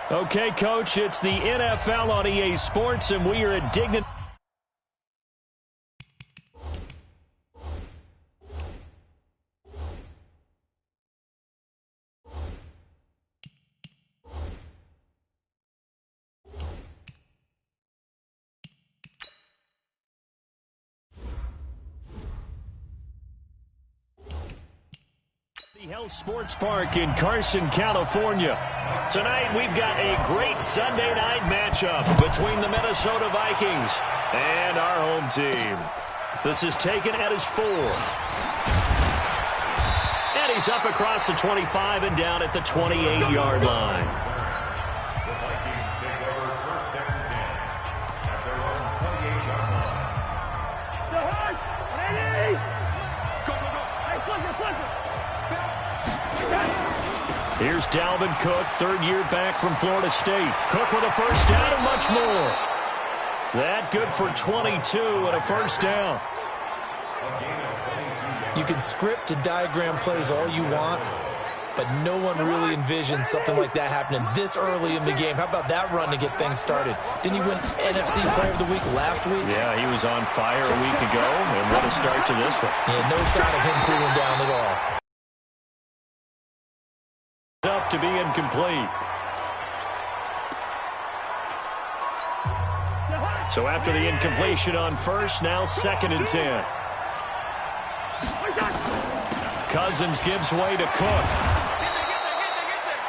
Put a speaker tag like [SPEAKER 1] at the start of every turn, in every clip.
[SPEAKER 1] Okay, Coach, it's the NFL on EA Sports, and we are indignant. Health Sports Park in Carson, California. Tonight we've got a great Sunday night matchup between the Minnesota Vikings and our home team. This is taken at his 4. And he's up across the 25 and down at the 28-yard line. Here's Dalvin Cook, third year back from Florida State. Cook with a first down and much more. That good for 22 and a first down.
[SPEAKER 2] You can script and diagram plays all you want, but no one really envisions something like that happening this early in the game. How about that run to get things started? Didn't he win NFC Player of the Week last week?
[SPEAKER 1] Yeah, he was on fire a week ago, and what a start to this one.
[SPEAKER 2] Yeah, no sign of him cooling down at all.
[SPEAKER 1] Up to be incomplete. So after the incompletion on first, now 2nd and 10. Cousins gives way to Cook.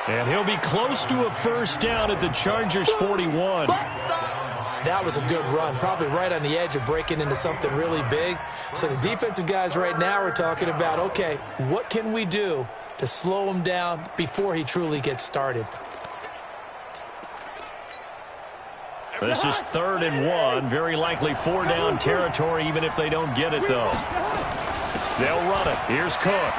[SPEAKER 1] And he'll be close to a first down at the Chargers 41.
[SPEAKER 2] That was a good run, probably right on the edge of breaking into something really big. So the defensive guys right now are talking about, okay, what can we do to slow him down before he truly gets started?
[SPEAKER 1] This is 3rd and 1. Very likely 4-down territory, even if they don't get it, though. They'll run it. Here's Cook.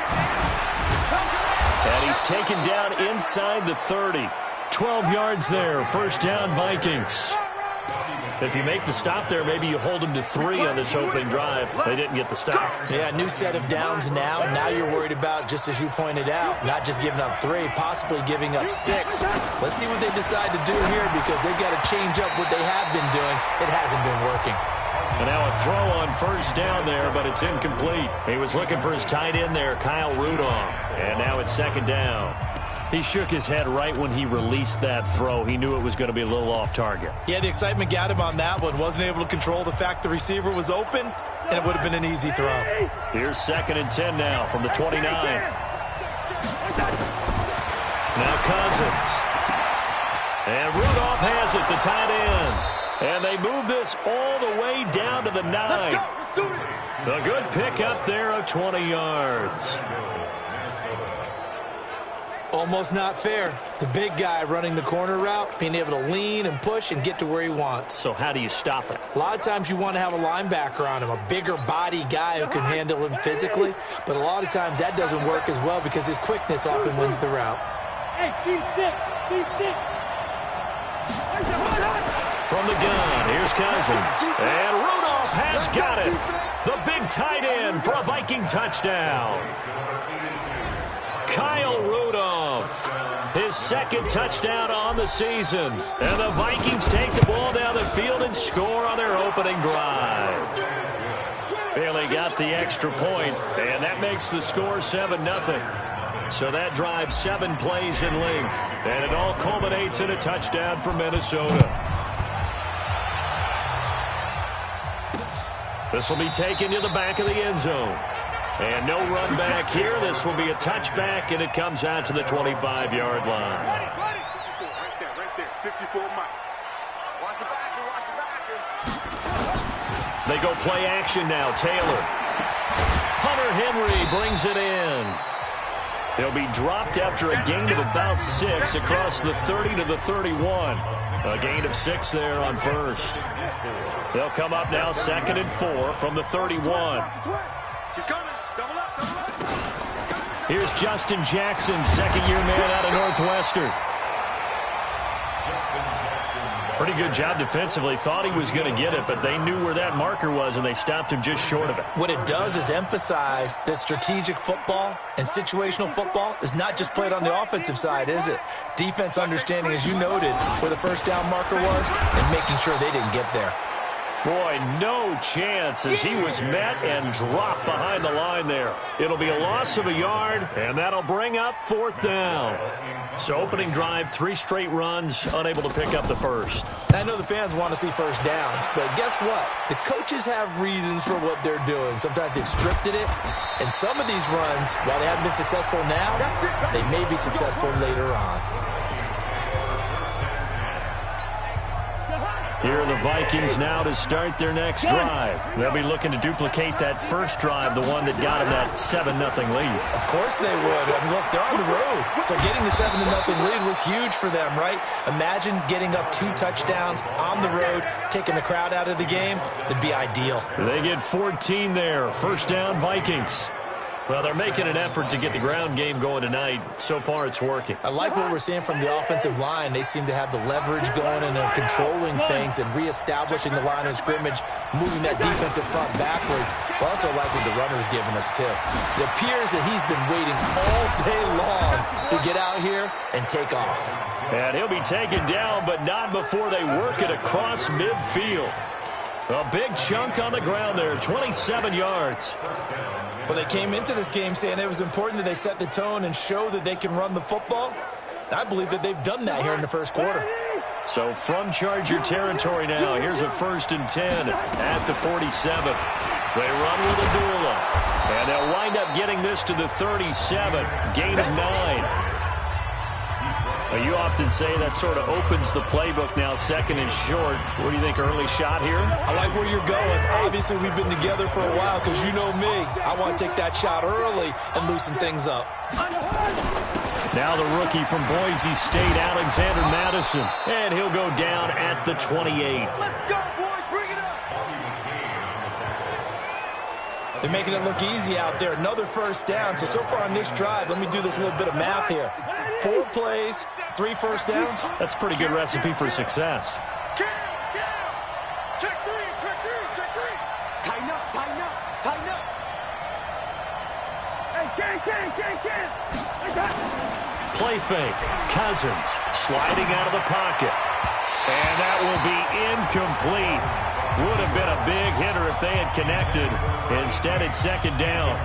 [SPEAKER 1] And he's taken down inside the 30. 12 yards there. First down, Vikings. If you make the stop there, maybe you hold them to 3 on this opening drive. They didn't get the stop.
[SPEAKER 2] Yeah, new set of downs now. Now you're worried about, just as you pointed out, not just giving up 3, possibly giving up 6. Let's see what they decide to do here, because they've got to change up what they have been doing. It hasn't been working.
[SPEAKER 1] And now a throw on first down there, but it's incomplete. He was looking for his tight end there, Kyle Rudolph. And now it's 2nd down. He shook his head right when he released that throw. He knew it was going to be a little off target.
[SPEAKER 2] Yeah, the excitement got him on that one. Wasn't able to control the fact the receiver was open, and it would have been an easy throw.
[SPEAKER 1] Here's 2nd and 10 now from the 29. Now Cousins. And Rudolph has it, the tight end. And they move this all the way down to the 9. A good pick up there of 20 yards.
[SPEAKER 2] Almost not fair. The big guy running the corner route, being able to lean and push and get to where he wants.
[SPEAKER 1] So how do you stop it?
[SPEAKER 2] A lot of times you want to have a linebacker on him, a bigger body guy who can handle him physically. But a lot of times that doesn't work as well because his quickness often wins the route.
[SPEAKER 3] Hey, Steve 6.
[SPEAKER 1] From the gun, here's Cousins. And Rudolph has got it. The big tight end for a Viking touchdown. Kyle Rudolph, his 2nd touchdown on the season. And the Vikings take the ball down the field and score on their opening drive. Bailey got the extra point, and that makes the score 7-0. So that drives 7 plays in length, and it all culminates in a touchdown for Minnesota. This will be taken to the back of the end zone. And no run back here. This will be a touchback, and it comes out to the 25-yard line.
[SPEAKER 3] Right there. 54 Mike. Watch the backer.
[SPEAKER 1] They go play action now. Taylor. Hunter Henry brings it in. They'll be dropped after a gain of about 6 across the 30 to the 31. A gain of 6 there on first. They'll come up now 2nd and 4 from the 31.
[SPEAKER 3] He's coming.
[SPEAKER 1] Here's Justin Jackson, 2nd-year man out of Northwestern. Pretty good job defensively. Thought he was going to get it, but they knew where that marker was, and they stopped him just short of it.
[SPEAKER 2] What it does is emphasize that strategic football and situational football is not just played on the offensive side, is it? Defense understanding, as you noted, where the first down marker was and making sure they didn't get there.
[SPEAKER 1] Boy, no chance as he was met and dropped behind the line there. It'll be a loss of a yard, and that'll bring up 4th down. So opening drive, 3 straight runs, unable to pick up the first.
[SPEAKER 2] I know the fans want to see first downs, but guess what? The coaches have reasons for what they're doing. Sometimes they've scripted it, and some of these runs, while they haven't been successful now, they may be successful later on.
[SPEAKER 1] Here are the Vikings now to start their next drive. They'll be looking to duplicate that first drive, the one that got them that 7-0 lead.
[SPEAKER 2] Of course they would. I mean, look, they're on the road. So getting the 7-0 lead was huge for them, right? Imagine getting up 2 touchdowns on the road, taking the crowd out of the game. It'd be ideal.
[SPEAKER 1] They get 14 there. First down, Vikings. Well, they're making an effort to get the ground game going tonight. So far, it's working.
[SPEAKER 2] I like what we're seeing from the offensive line. They seem to have the leverage going and they're controlling things and reestablishing the line of scrimmage, moving that defensive front backwards. But also like what the runner's giving us, too. It appears that he's been waiting all day long to get out here and take off.
[SPEAKER 1] And he'll be taken down, but not before they work it across midfield. A big chunk on the ground there, 27 yards.
[SPEAKER 2] Well, they came into this game saying it was important that they set the tone and show that they can run the football. I believe that they've done that here in the first quarter.
[SPEAKER 1] So from Charger territory now, here's a 1st and 10 at the 47. They run with Abdullah. And they'll wind up getting this to the 37. Gain of 9. Well, you often say that sort of opens the playbook now, 2nd and short. What do you think, early shot here?
[SPEAKER 2] I like where you're going. Obviously, we've been together for a while because you know me. I want to take that shot early and loosen things up.
[SPEAKER 1] Now the rookie from Boise State, Alexander Madison. And he'll go down at the 28.
[SPEAKER 3] Let's go, boys. Bring it up.
[SPEAKER 2] They're making it look easy out there. Another first down. So far on this drive, let me do this little bit of math here. 4 plays, 3 first downs.
[SPEAKER 1] That's a pretty good recipe for success.
[SPEAKER 3] Check 3, check 3, check 3. Tighten up, tighten up, tighten up. Hey, can.
[SPEAKER 1] Play fake. Cousins sliding out of the pocket. And that will be incomplete. Would have been a big hitter if they had connected. Instead, it's 2nd down.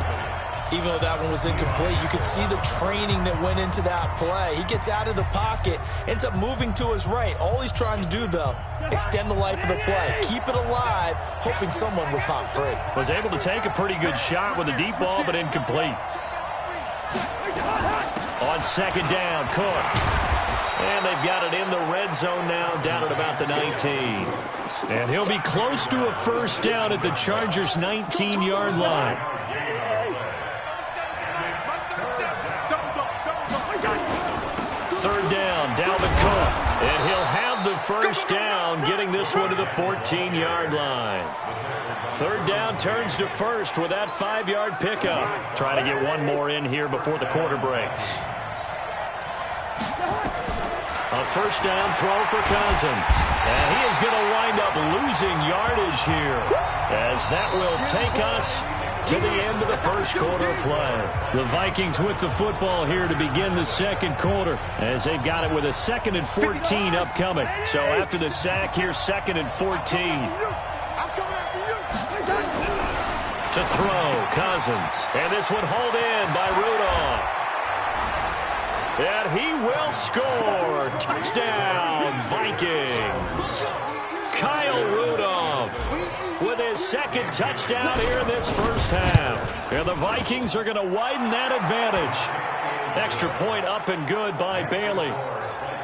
[SPEAKER 2] Even though that one was incomplete, you could see the training that went into that play. He gets out of the pocket, ends up moving to his right. All he's trying to do, though, extend the life of the play. Keep it alive, hoping someone would pop free.
[SPEAKER 1] Was able to take a pretty good shot with a deep ball, but incomplete. On 2nd down, Cook. And they've got it in the red zone now, down at about the 19. And he'll be close to a first down at the Chargers' 19-yard line. 3rd down, Dalvin Cook. And he'll have the first down, getting this one to the 14-yard line. 3rd down turns to 1st with that 5-yard pickup. Trying to get one more in here before the quarter breaks. A first down throw for Cousins. And he is going to wind up losing yardage here, as that will take us to the end of the first quarter of play. The Vikings with the football here to begin the second quarter, as they've got it with a 2nd and 14 upcoming. So after the sack, here's 2nd and 14. To throw, Cousins. And this one hauled in by Rudolph. And he will score. Touchdown, Vikings. Kyle Rudolph with his 2nd touchdown here in this first half. And the Vikings are going to widen that advantage. Extra point up and good by Bailey.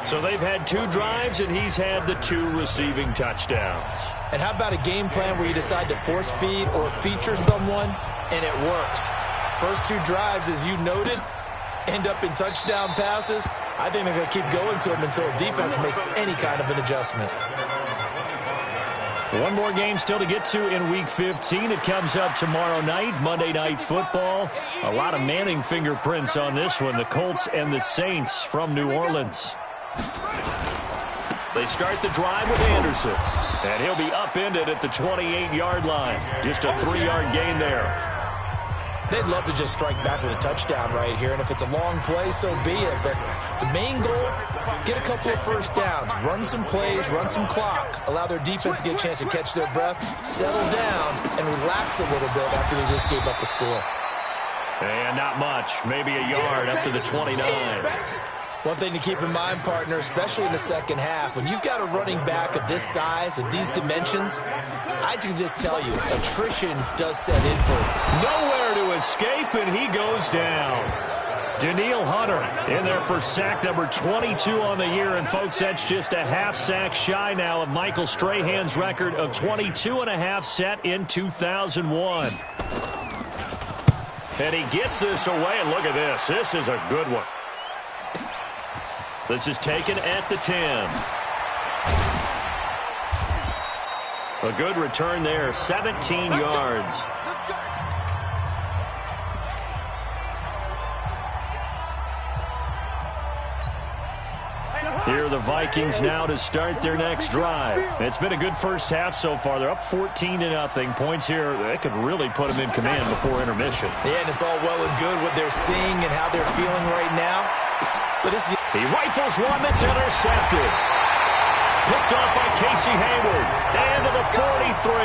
[SPEAKER 1] So they've had 2 drives, and he's had the 2 receiving touchdowns.
[SPEAKER 2] And how about a game plan where you decide to force feed or feature someone, and it works? First 2 drives, as you noted, end up in touchdown passes. I think they're going to keep going to them until defense makes any kind of an adjustment.
[SPEAKER 1] One more game still to get to in Week 15. It comes up tomorrow night, Monday Night Football. A lot of Manning fingerprints on this one. The Colts and the Saints from New Orleans. They start the drive with Anderson. And he'll be upended at the 28-yard line. Just a 3-yard gain there.
[SPEAKER 2] They'd love to just strike back with a touchdown right here, and if it's a long play, so be it. But the main goal, get a couple of first downs, run some plays, run some clock, allow their defense to get a chance to catch their breath, settle down, and relax a little bit after they just gave up a score.
[SPEAKER 1] And not much, maybe a yard up to the 29.
[SPEAKER 2] One thing to keep in mind, partner, especially in the second half, when you've got a running back of this size, of these dimensions, I can just tell you, attrition does set in for him.
[SPEAKER 1] Nowhere to escape, and he goes down. Danielle Hunter in there for sack number 22 on the year. And, folks, that's just a half sack shy now of Michael Strahan's record of 22.5 set in 2001. And he gets this away, and look at this. This is a good one. This is taken at the 10. A good return there, 17 yards. Here are the Vikings now to start their next drive. It's been a good first half so far. They're up 14-0. Points here, that could really put them in command before intermission.
[SPEAKER 2] Yeah, and it's all well and good what they're seeing and how they're feeling right now. But this is...
[SPEAKER 1] He rifles one that's intercepted. Picked off by Casey Hayward. And to the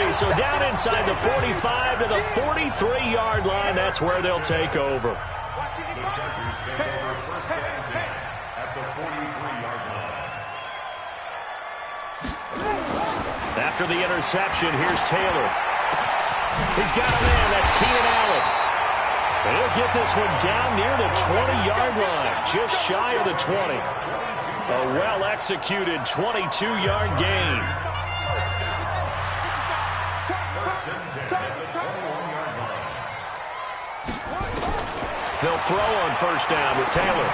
[SPEAKER 1] 43. So down inside the 45 to the 43-yard line. That's where they'll take over. After the interception, here's Taylor. He's got a man. That's Keenan Allen. And he'll get this one down near the 20-yard line, just shy of the 20. A well-executed 22-yard gain. They'll throw on first down with Taylor.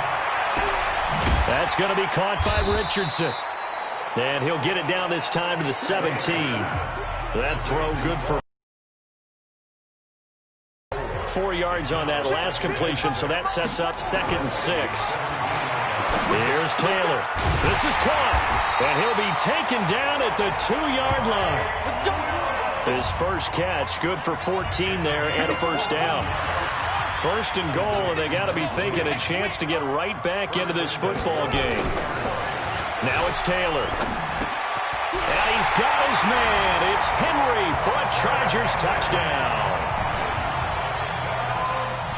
[SPEAKER 1] That's going to be caught by Richardson. And he'll get it down this time to the 17. That throw good for 4 yards on that last completion, so that sets up 2nd and 6. Here's Taylor. This is caught, and he'll be taken down at the 2-yard line. His first catch, good for 14 there and a first down. First and goal, and they got to be thinking a chance to get right back into this football game. Now it's Taylor. And he's got his man. It's Henry for a Chargers touchdown.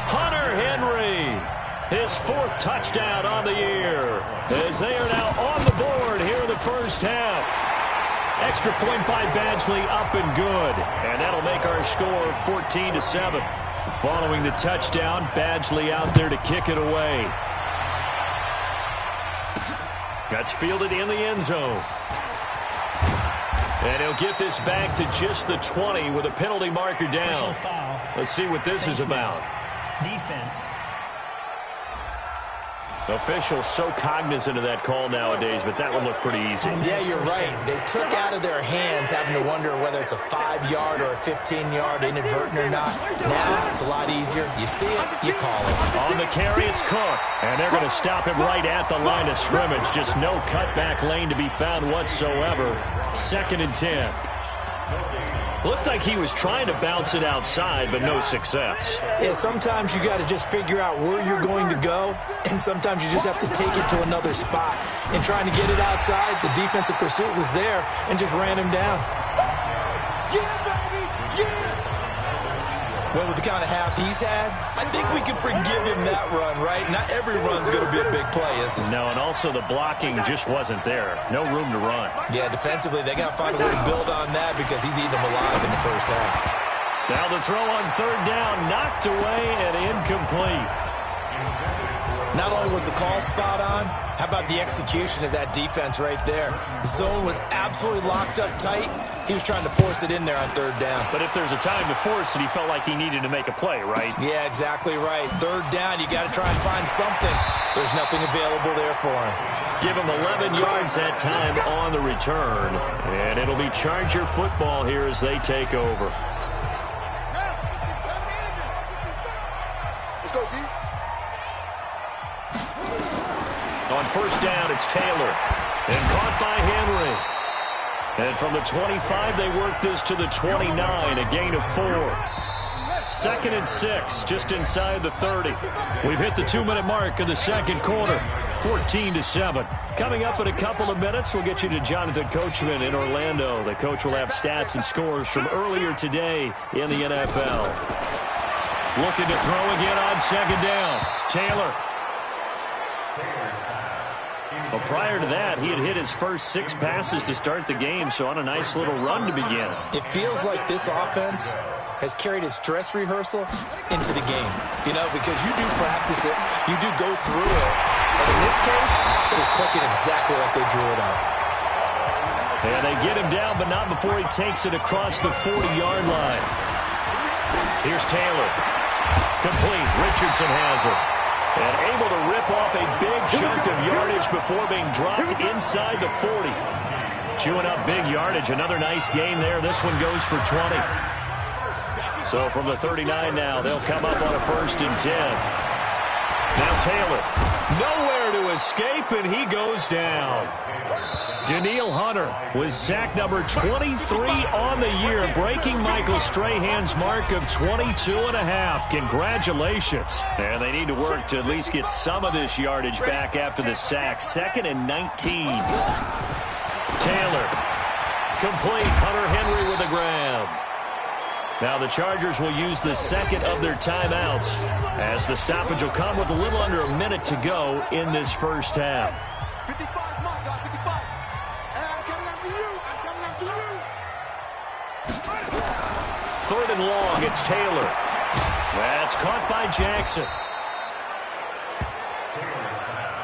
[SPEAKER 1] Hunter Henry, his 4th touchdown on the year, as they are now on the board here in the first half. Extra point by Badgley, up and good. And that'll make our score 14-7. Following the touchdown, Badgley out there to kick it away. That's fielded in the end zone. And he'll get this back to just the 20 with a penalty marker down. Let's see what this is about.
[SPEAKER 4] Defense.
[SPEAKER 1] Officials so cognizant of that call nowadays, but that would look pretty easy.
[SPEAKER 2] Yeah, you're right. They took out of their hands having to wonder whether it's a 5-yard or a 15-yard inadvertent or not. Now it's a lot easier. You see it, you call it.
[SPEAKER 1] On the carry, it's Cook. And they're going to stop him right at the line of scrimmage. Just no cutback lane to be found whatsoever. 2nd and 10. Looked like he was trying to bounce it outside, but no success.
[SPEAKER 2] Yeah, sometimes you got to just figure out where you're going to go, and sometimes you just have to take it to another spot. And trying to get it outside, the defensive pursuit was there and just ran him down.
[SPEAKER 3] Yeah, baby! Yeah!
[SPEAKER 2] Well, with the kind of half he's had, I think we can forgive him that run, right? Not every run's going to be a big play, is it?
[SPEAKER 1] No, and also the blocking just wasn't there. No room to run.
[SPEAKER 2] Yeah, defensively, they got to find a way to build on that because he's eating them alive in the first half.
[SPEAKER 1] Now the throw on 3rd down, knocked away and incomplete.
[SPEAKER 2] Not only was the call spot on, how about the execution of that defense right there? The zone was absolutely locked up tight. He was trying to force it in there on 3rd down.
[SPEAKER 1] But if there's a time to force it, he felt like he needed to make a play, right?
[SPEAKER 2] Yeah, exactly right. 3rd down, you got to try and find something. There's nothing available there for him.
[SPEAKER 1] Give him 11 yards that time on the return. And it'll be Charger football here as they take over.
[SPEAKER 3] Let's go, D.
[SPEAKER 1] On 1st down, it's Taylor. And caught by Henry. And from the 25, they work this to the 29, a gain of 4. 2nd and 6, just inside the 30. We've hit the 2-minute mark of the second quarter, 14-7. Coming up in a couple of minutes, we'll get you to Jonathan Coachman in Orlando. The coach will have stats and scores from earlier today in the NFL. Looking to throw again on 2nd down. Taylor. Well, prior to that, he had hit his first 6 passes to start the game, so on a nice little run to begin.
[SPEAKER 2] It feels like this offense has carried its dress rehearsal into the game, because you do practice it, you do go through it, and in this case, it is clicking exactly like they drew it up.
[SPEAKER 1] And they get him down, but not before he takes it across the 40-yard line. Here's Taylor. Complete. Richardson has it. And able to rip off a big chunk of yardage before being dropped inside the 40. Chewing up big yardage. Another nice gain there. This one goes for 20. So from the 39 now, they'll come up on a 1st and 10. Now Taylor. Nowhere to escape, and he goes down. Danielle Hunter with sack number 23 on the year, breaking Michael Strahan's mark of 22.5. Congratulations. And they need to work to at least get some of this yardage back after the sack. 2nd and 19. Taylor. Complete. Hunter Henry with a grab. Now the Chargers will use the 2nd of their timeouts as the stoppage will come with a little under a minute to go in this first half.
[SPEAKER 3] 55, my God, 55. I'm coming after you. I'm coming after you.
[SPEAKER 1] 3rd and long. It's Taylor. That's caught by Jackson.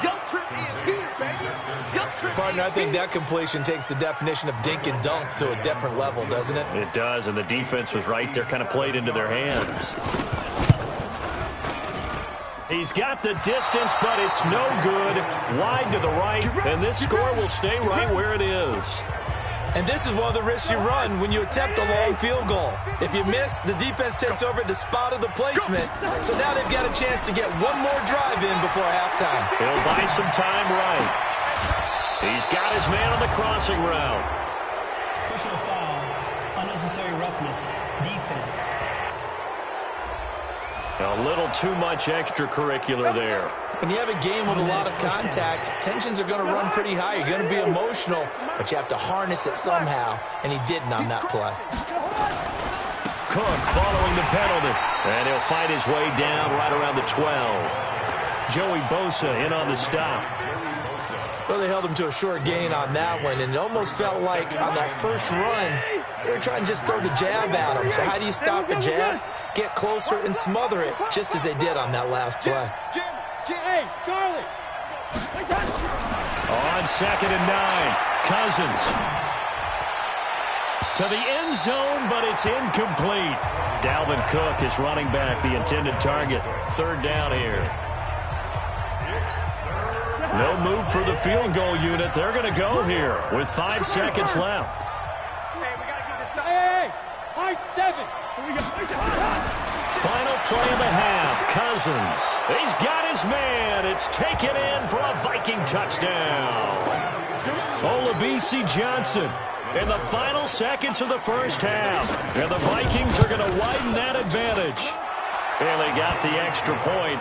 [SPEAKER 3] Yo, Trip is here, baby. Yo, Trip.
[SPEAKER 2] Partner, I think that completion takes the definition of dink and dunk to a different level, doesn't it?
[SPEAKER 1] It does, and the defense was right there, kind of played into their hands. He's got the distance, but it's no good. Wide to the right, and this score will stay right where it is.
[SPEAKER 2] And this is one of the risks you run when you attempt a long field goal. If you miss, the defense takes over at the spot of the placement. So now they've got a chance to get one more drive in before halftime.
[SPEAKER 1] He'll buy some time right. He's got his man on the crossing route.
[SPEAKER 4] Personal foul, unnecessary roughness, defense.
[SPEAKER 1] A little too much extracurricular there.
[SPEAKER 2] When you have a game with a lot of contact, tensions are going to run pretty high. You're going to be emotional, but you have to harness it somehow, and he didn't on that play.
[SPEAKER 1] Cook following the penalty, and he'll fight his way down right around the 12. Joey Bosa in on the stop.
[SPEAKER 2] Well, they held him to a short gain on that one, and it almost felt like on that first run, they were trying to just throw the jab at him. So how do you stop a jab? Get closer and smother it, just as they did on that last play.
[SPEAKER 3] Hey, Charlie.
[SPEAKER 1] On 2nd and 9, Cousins. To the end zone, but it's incomplete. Dalvin Cook is running back, the intended target. 3rd down here. No move for the field goal unit. They're going to go here with 5 seconds left.
[SPEAKER 3] Hey, we got to get this done. Hey, high 7.
[SPEAKER 1] Final play of the half. Cousins. He's got his man. It's taken in for a Viking touchdown. Olabisi Johnson in the final seconds of the first half. And the Vikings are going to widen that advantage. And they got the extra point.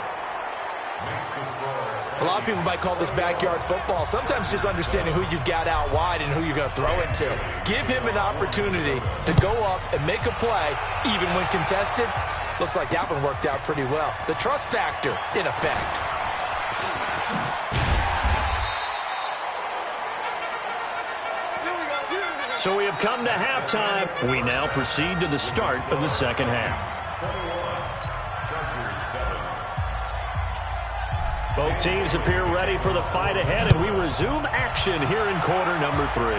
[SPEAKER 2] A lot of people might call this backyard football. Sometimes just understanding who you've got out wide and who you're going to throw it to. Give him an opportunity to go up and make a play, even when contested. Looks like that one worked out pretty well. The trust factor in effect.
[SPEAKER 1] So we have come to halftime. We now proceed to the start of the second half. Both teams appear ready for the fight ahead, and we resume action here in quarter number 3.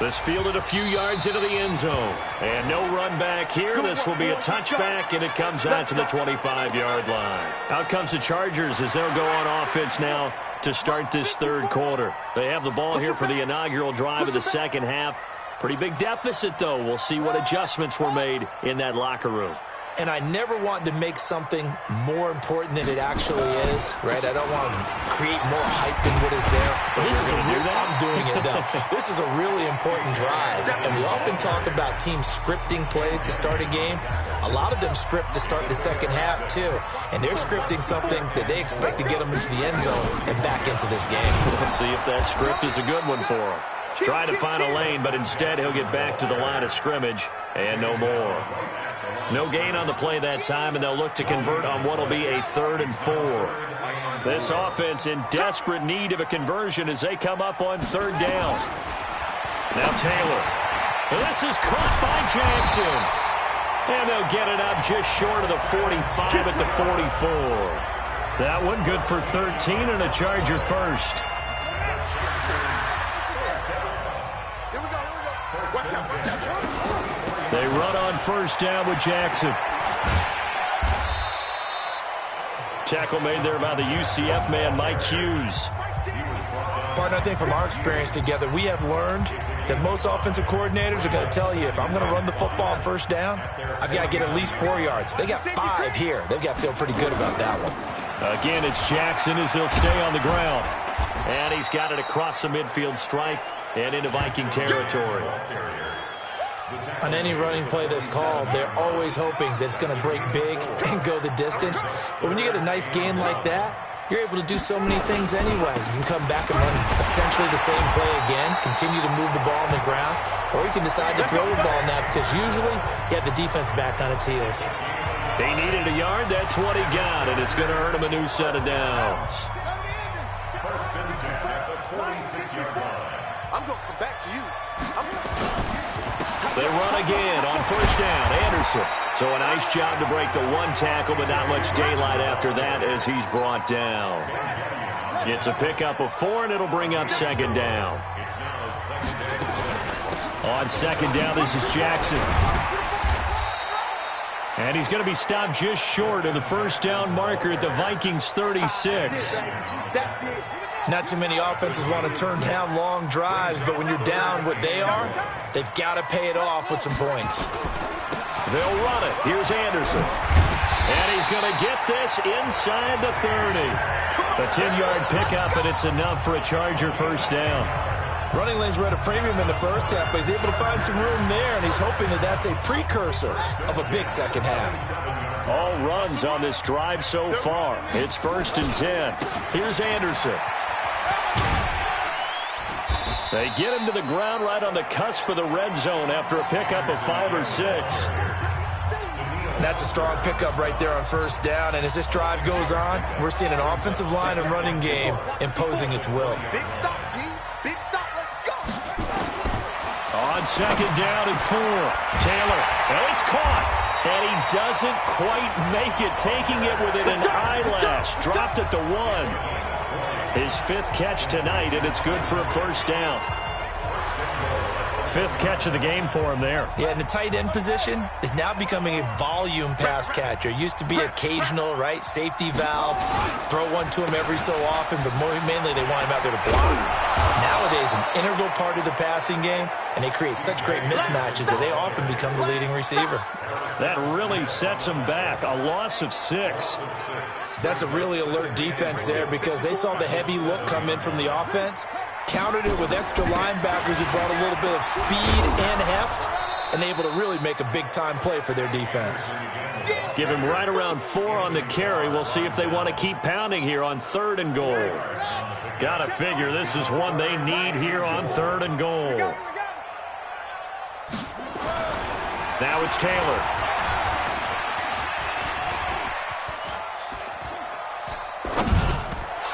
[SPEAKER 1] This fielded a few yards into the end zone. And no run back here. This will be a touchback, and it comes out to the 25-yard line. Out comes the Chargers as they'll go on offense now to start this third quarter. They have the ball here for the inaugural drive of the second half. Pretty big deficit, though. We'll see what adjustments were made in that locker room.
[SPEAKER 2] and I never want to make something more important than it actually is, right? I don't want to create more hype than what is there. But this is I'm doing it, though. This is a really important drive, and we often talk about teams scripting plays to start a game. A lot of them script to start the second half, too, and they're scripting something that they expect to get them into the end zone and back into this game.
[SPEAKER 1] We'll see if that script is a good one for him. Trying to find a lane, but instead he'll get back to the line of scrimmage and no more. No gain on the play that time, and they'll look to convert on what will be a 3rd and 4. This offense in desperate need of a conversion as they come up on 3rd down. Now Taylor. This is caught by Jackson. And they'll get it up just short of the 45 at the 44. That one good for 13 and a Charger first. They run on 1st down with Jackson. Tackle made there by the UCF man, Mike Hughes.
[SPEAKER 2] Partner, I think from our experience together, we have learned that most offensive coordinators are going to tell you, if I'm going to run the football on 1st down, I've got to get at least 4 yards. They got 5 here. They've got to feel pretty good about that one.
[SPEAKER 1] Again, it's Jackson as he'll stay on the ground. And he's got it across the midfield stripe and into Viking territory.
[SPEAKER 2] On any running play that's called, they're always hoping that it's going to break big and go the distance. But when you get a nice game like that, you're able to do so many things anyway. You can come back and run essentially the same play again, continue to move the ball on the ground, or you can decide to throw the ball now because usually you have the defense back on its heels.
[SPEAKER 1] He needed a yard. That's what he got, and it's going to earn him a new set of downs.
[SPEAKER 3] I'm going to come back to you.
[SPEAKER 1] They run again on 1st down. Anderson. So a nice job to break the 1 tackle, but not much daylight after that as he's brought down. It's a pickup of 4, and it'll bring up 2nd down. On 2nd down, this is Jackson. And he's going to be stopped just short of the 1st down marker at the Vikings 36.
[SPEAKER 2] Not too many offenses want to turn down long drives, but when you're down what they are, they've got to pay it off with some points.
[SPEAKER 1] They'll run it. Here's Anderson. And he's going to get this inside the 30. A 10-yard pickup, and it's enough for a Charger 1st down.
[SPEAKER 2] Running lanes were at a premium in the first half, but he's able to find some room there, and he's hoping that that's a precursor of a big second half.
[SPEAKER 1] All runs on this drive so far. It's 1st and 10. Here's Anderson. They get him to the ground right on the cusp of the red zone after a pickup of 5 or 6.
[SPEAKER 2] That's a strong pickup right there on 1st down, and as this drive goes on, we're seeing an offensive line and running game imposing its will.
[SPEAKER 3] Big stop, G. Big stop. Let's go.
[SPEAKER 1] On 2nd down and 4. Taylor. And it's caught. And he doesn't quite make it, taking it within an eyelash. Dropped at the 1. His 5th catch tonight, and it's good for a 1st down. 5th catch of the game for him there.
[SPEAKER 2] Yeah, and the tight end position is now becoming a volume pass catcher. Used to be occasional, right? Safety valve. Throw one to him every so often, but mainly they want him out there to block. Nowadays, an integral part of the passing game, and they create such great mismatches that they often become the leading receiver.
[SPEAKER 1] That really sets them back. A loss of 6.
[SPEAKER 2] That's a really alert defense there because they saw the heavy look come in from the offense, countered it with extra linebackers who brought a little bit of speed and heft, and able to really make a big-time play for their defense.
[SPEAKER 1] Give him right around 4 on the carry. We'll see if they want to keep pounding here on 3rd and goal. Gotta figure this is one they need here on 3rd and goal. Now it's Taylor.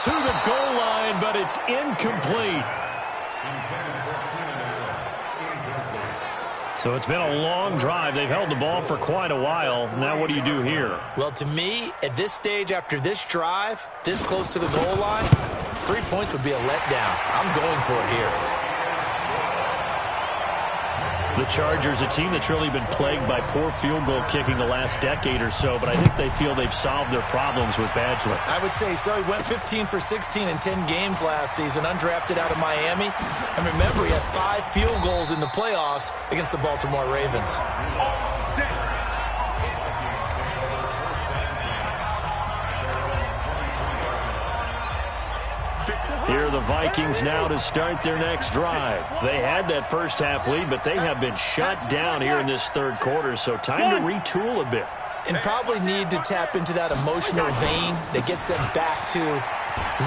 [SPEAKER 1] To the goal line, but it's incomplete. So it's been a long drive. They've held the ball for quite a while. Now what do you do here?
[SPEAKER 2] Well, to me, at this stage, after this drive, this close to the goal line, 3 points would be a letdown. I'm going for it here.
[SPEAKER 1] The Chargers, a team that's really been plagued by poor field goal kicking the last decade or so, but I think they feel they've solved their problems with Badgler.
[SPEAKER 2] I would say so. He went 15 for 16 in 10 games last season, undrafted out of Miami. And remember, he had 5 field goals in the playoffs against the Baltimore Ravens.
[SPEAKER 1] Here are the Vikings now to start their next drive. They had that first half lead, but they have been shut down here in this third quarter, so time to retool a bit.
[SPEAKER 2] And probably need to tap into that emotional vein that gets them back to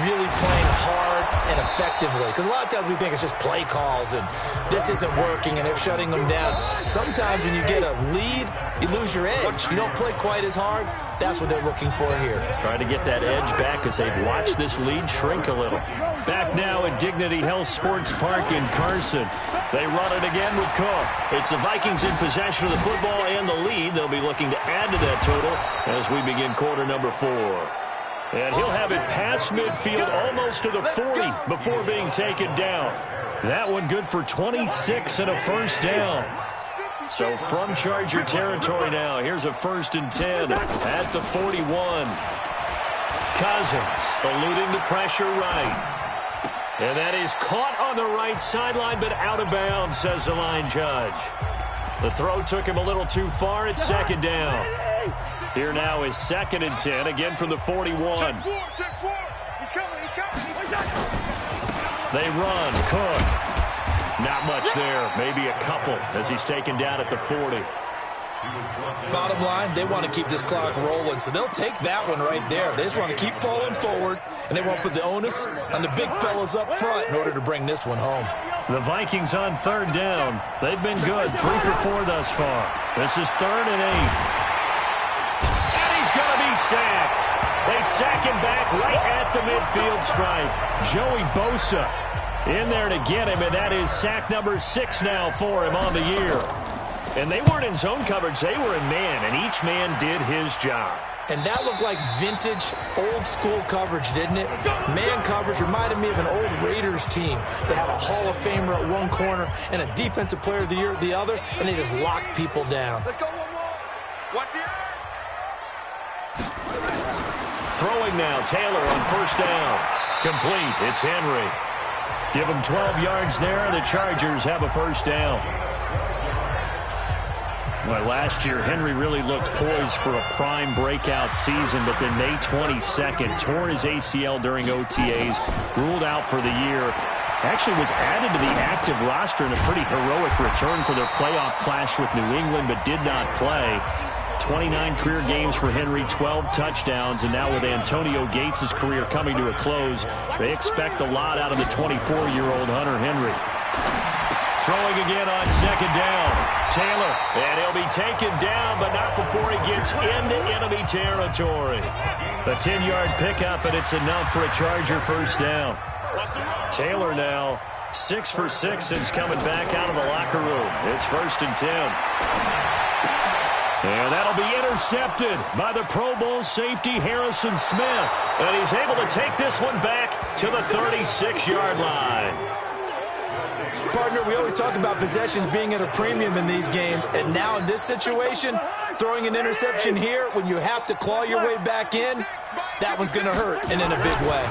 [SPEAKER 2] really playing hard and effectively. Because a lot of times we think it's just play calls and this isn't working and they're shutting them down. Sometimes when you get a lead, you lose your edge. You don't play quite as hard. That's what they're looking for here.
[SPEAKER 1] Trying to get that edge back as they've watched this lead shrink a little. Back now at Dignity Health Sports Park in Carson. They run it again with Cook. It's the Vikings in possession of the football and the lead. They'll be looking to add to that total as we begin quarter number 4. And he'll have it past midfield almost to the 40 before being taken down. That one good for 26 and a first down. So from Charger territory now, here's a 1st and 10 at the 41. Cousins eluding the pressure right. And that is caught on the right sideline, but out of bounds, says the line judge. The throw took him a little too far. It's 2nd down. Here now is 2nd and 10, again from the 41.
[SPEAKER 3] Check 4. He's coming.
[SPEAKER 1] They run. Cook. Not much there. Maybe a couple as he's taken down at the 40.
[SPEAKER 2] Bottom line, they want to keep this clock rolling, so they'll take that one right there. They just want to keep falling forward, and they want to put the onus on the big fellas up front in order to bring this one home.
[SPEAKER 1] The Vikings on 3rd down. They've been good, 3 for 4 thus far. This is 3rd and 8. And he's going to be sacked. They sack him back right at the midfield stripe. Joey Bosa in there to get him, and that is sack number 6 now for him on the year. And they weren't in zone coverage. They were in man, and each man did his job.
[SPEAKER 2] And that looked like vintage, old-school coverage, didn't it? Man coverage reminded me of an old Raiders team that had a Hall of Famer at one corner and a Defensive Player of the Year at the other, and they just locked people down.
[SPEAKER 3] Let's go one more. Watch the eye.
[SPEAKER 1] Throwing now, Taylor on 1st down. Complete. It's Henry. Give him 12 yards there. The Chargers have a 1st down. Well, last year, Henry really looked poised for a prime breakout season, but then May 22nd, tore his ACL during OTAs, ruled out for the year. Actually was added to the active roster in a pretty heroic return for their playoff clash with New England, but did not play. 29 career games for Henry, 12 touchdowns, and now with Antonio Gates' career coming to a close, they expect a lot out of the 24-year-old Hunter Henry. Throwing again on 2nd down. Taylor, and he'll be taken down, but not before he gets into enemy territory. A 10-yard pickup, and it's enough for a Charger 1st down. Taylor now 6 for 6 since coming back out of the locker room. It's 1st and 10. And that'll be intercepted by the Pro Bowl safety Harrison Smith. And he's able to take this one back to the 36-yard line.
[SPEAKER 2] Partner, we always talk about possessions being at a premium in these games, and now in this situation, throwing an interception here when you have to claw your way back in, that one's going to hurt, and in a big way.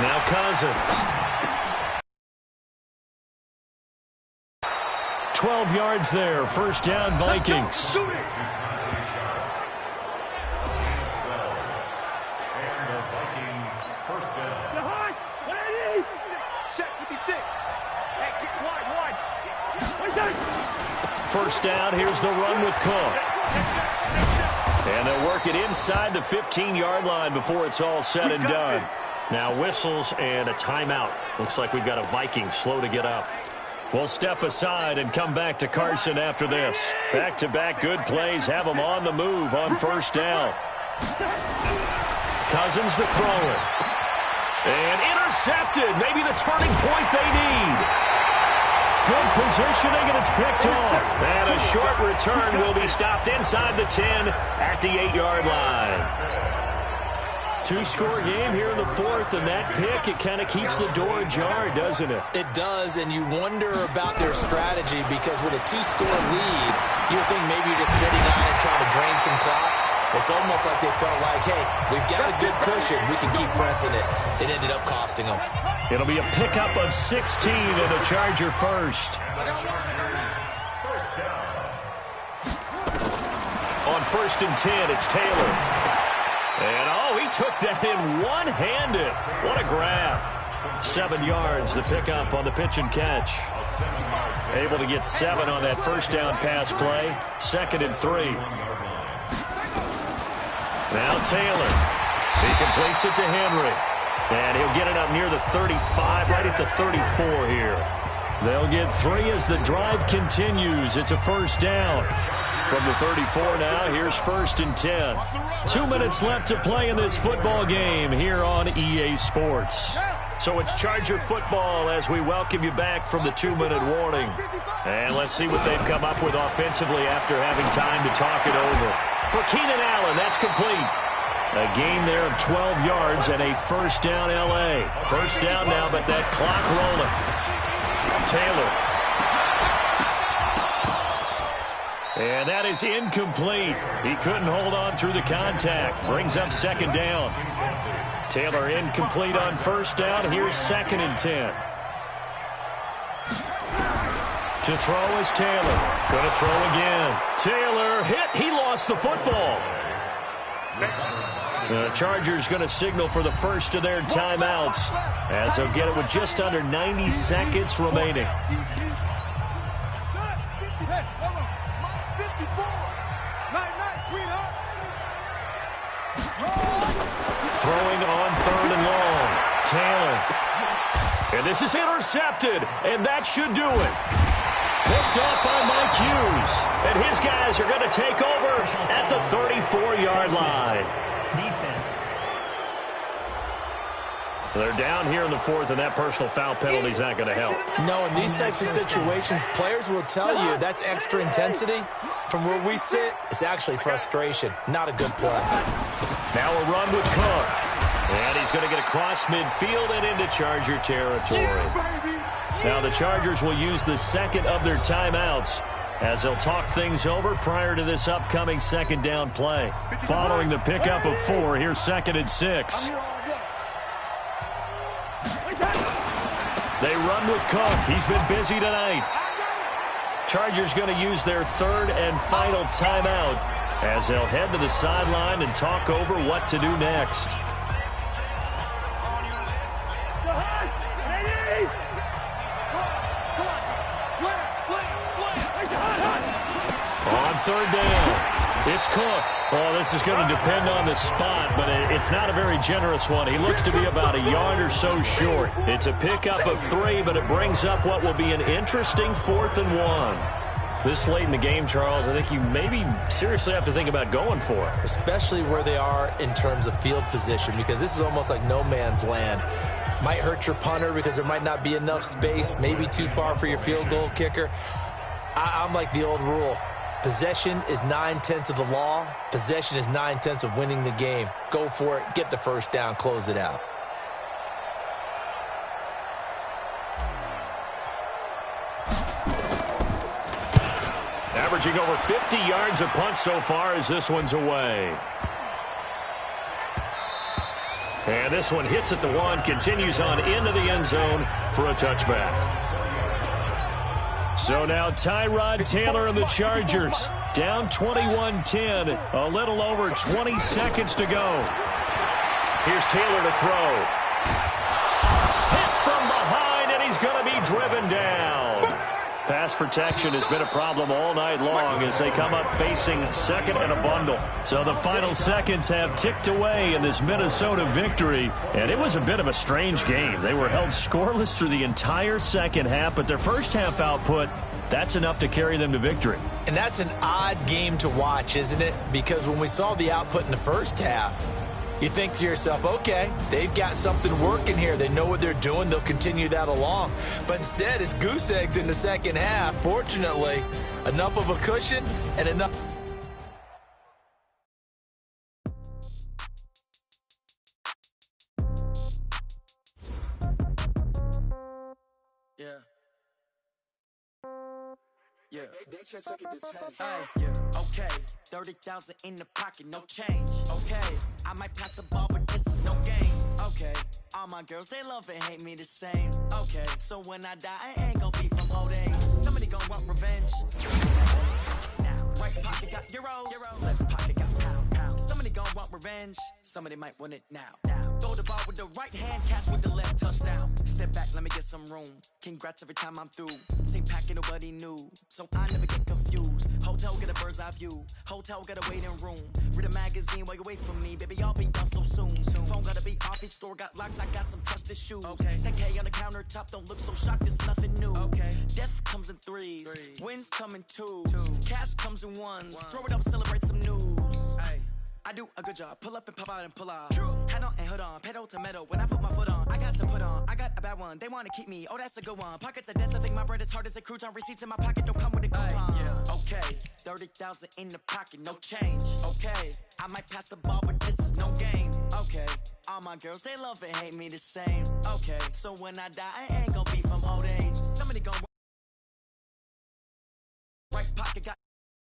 [SPEAKER 1] Now Cousins. 12 yards there. 1st down, Vikings. First down, here's the run with Cook. And they'll work it inside the 15-yard line before it's all said and done. Now whistles and a timeout. Looks like we've got a Viking slow to get up. We'll step aside and come back to Carson after this. Back-to-back good plays have them on the move on 1st down. Cousins to throw it. And intercepted. Maybe the turning point they need. Good positioning, and it's picked off. And a short return will be stopped inside the 10 at the 8-yard line. 2-score game here in the 4th, and that pick, it kind of keeps the door ajar, doesn't it?
[SPEAKER 2] It does, and you wonder about their strategy because with a 2-score lead, you would think maybe you're just sitting on it trying to drain some clock. It's almost like they felt like, hey, we've got a good cushion. We can keep pressing it. It ended up costing them.
[SPEAKER 1] It'll be a pickup of 16 and a Charger 1st. On 1st and 10, it's Taylor. And, oh, he took that in one-handed. What a grab. 7 yards, the pickup on the pitch and catch. Able to get 7 on that first down pass play. 2nd and 3. Now Taylor. He completes it to Henry. And he'll get it up near the 35, right at the 34 here. They'll get 3 as the drive continues. It's a first down. From the 34 now, here's 1st and 10. 2 minutes left to play in this football game here on EA Sports. So it's Charger football as we welcome you back from the 2-minute warning. And let's see what they've come up with offensively after having time to talk it over. For Keenan Allen, that's complete. A gain there of 12 yards and a first down L.A. First down now, but that clock rolling. Taylor. And that is incomplete. He couldn't hold on through the contact. Brings up 2nd down. Taylor incomplete on first down. Here's 2nd and 10. To throw is Taylor. Going to throw again. Taylor hit. He lost the football. The Chargers going to signal for the first of their timeouts as they'll get it with just under 90 seconds remaining. Throwing on 3rd and long. Taylor. And this is intercepted, and that should do it. Picked up by Mike Hughes. And his guys are going to take over at the 34-yard line.
[SPEAKER 4] Defense.
[SPEAKER 1] They're down here in the 4th, and that personal foul penalty is not going to help.
[SPEAKER 2] No, in these types of situations, players will tell you that's extra intensity. From where we sit, it's actually frustration. Not a good play.
[SPEAKER 1] Now a run with Cook. And he's going to get across midfield and into Charger territory. Now the Chargers will use the 2nd of their timeouts as they'll talk things over prior to this upcoming 2nd down play. Following the pickup of 4, here's 2nd and 6. They run with Cook. He's been busy tonight. Chargers going to use their 3rd and final timeout as they'll head to the sideline and talk over what to do next. On 3rd down, it's Cook. Oh, this is going to depend on the spot, but it's not a very generous one. He looks to be about a yard or so short. It's a pickup of 3, but it brings up what will be an interesting 4th and 1. This late in the game, Charles, I think you maybe seriously have to think about going for it.
[SPEAKER 2] Especially where they are in terms of field position, because this is almost like no man's land. Might hurt your punter because there might not be enough space, maybe too far for your field goal kicker. I'm like the old rule. Possession is 9/10 of the law. Possession is 9/10 of winning the game. Go for it. Get the first down. Close it out.
[SPEAKER 1] Averaging over 50 yards a punt so far as this one's away. And this one hits at the 1, continues on into the end zone for a touchback. So now Tyrod Taylor and the Chargers down 21-10, a little over 20 seconds to go. Here's Taylor to throw. Hit from behind, and he's going to be driven down. Pass protection has been a problem all night long as they come up facing 2nd and a bundle. So the final seconds have ticked away in this Minnesota victory, and it was a bit of a strange game. They were held scoreless through the entire second half, but their first half output, that's enough to carry them to victory.
[SPEAKER 2] And that's an odd game to watch, isn't it? Because when we saw the output in the first half, you think to yourself, okay, they've got something working here. They know what they're doing. They'll continue that along. But instead, it's goose eggs in the second half. Fortunately, enough of a cushion and enough.
[SPEAKER 5] Yeah. Hey, yeah. Okay. 30,000 in the pocket, no change. Okay. I might pass the ball, but this is no game. Okay. All my girls, they love and hate me the same. Okay. So when I die, I ain't gonna be from old age. Somebody gonna want revenge. Now, right pocket got euros. Left pocket got pound. Somebody Somebody gon' want revenge, somebody might want it now. Throw the ball with the right hand, catch with the left, touchdown. Step back, let me get some room. Congrats every time I'm through. Same packet, nobody knew, so I never get confused. Hotel get a bird's eye view. Hotel got a waiting room. Read a magazine while you wait for me, baby. I'll be done so soon. Phone gotta be off, each store got locks. I got some trusted shoes. 10K on the countertop, don't look so shocked. It's nothing new. Death comes in threes, wins come in twos. Cash comes in ones. Throw it up, celebrate some news. I do a good job. Pull up and pop out and pull out. Head on and hood on. Pedal to metal. When I put my foot on, I got to put on. I got a bad one. They want to keep me. Oh, that's a good one. Pockets are dense. I think my bread is hard as a crouton. Receipts in my pocket don't come with a coupon. Okay, 30,000 in the pocket, no change. Okay, I might pass the ball, but this is no game. Okay, all my girls, they love and hate me the same. Okay, so when I die, I ain't gonna be from old age. Somebody gon' right pocket got